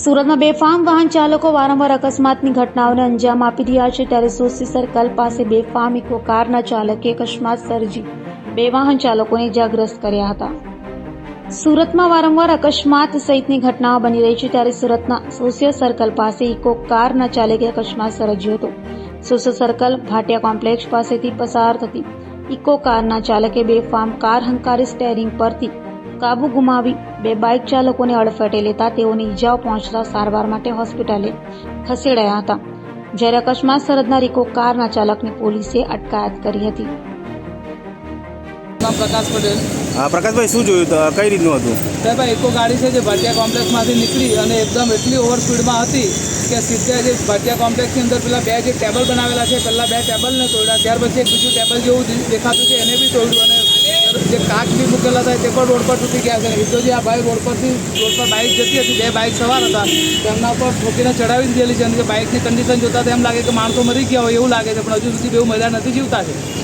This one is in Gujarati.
સુરતમાં બેફામ વાહન ચાલકો વારંવાર અકસ્માતની ઘટનાઓને અંજામ આપી રહ્યા છે, ત્યારે સોસી સર્કલ પાસે બેફામ ઇકો કારના ચાલકે અકસ્માત સર્જી 2 વાહન ચાલકોને ઇજાગ્રસ્ત કર્યા હતા। સુરતમાં વારંવાર અકસ્માત સહિતની ઘટનાઓ બની રહી છે, ત્યારે સુરતના સોસી સર્કલ પાસે ઇકો કારના ચાલકે અકસ્માત સર્જ્યો હતો। સોસી સર્કલ ભાટિયા કોમ્પ્લેક્સ પાસેથી પસાર થતી ઇકો કારના ચાલકે બેફામ કાર હંકારી સ્ટેરિંગ પરથી કાબુ ગુમાવી 2 બાઇક ચાલકોને અડફેટે લેતા તેઓને ઈજાઓ પહોંચતા સારવાર માટે હોસ્પિટલે ખસેડાયા હતા, જ્યારે અકસ્માત સર્જનાર ઇકો કારના ચાલકની પોલીસે અટકાયત કરી હતી। प्रकाश पटेल। हाँ प्रकाश भाई शू जो कई रीतनु हतुं? साहेब इको गाड़ी है जो भाटिया कॉम्प्लेक्स में निकली और एकदम एटली ओवर स्पीड में थी कि सीधे जो भाटिया कॉम्प्लेक्स अंदर पेला 2 जे टेबल बनावेला है, पहला 2 टेबल ने तोड़ा, त्यार पछी एक बीजू टेबल जेवुं देखातुं छे एने बी तोड्युं और जे काच बी मूकेला था ते पण रोड पर तूटी गया है। तो जे आ भाई रोड पर बाइक जती हती, 2 बाइक सवार था, तेमना पर ठोकीने चढ़ावी दीधेली छे। बाइकनी कंडीशन जोता तो एम लागे कि माणसो मरी गया होय एवुं लागे छे, पण हजू सुधी बेउ मर्या नथी जीवता छे।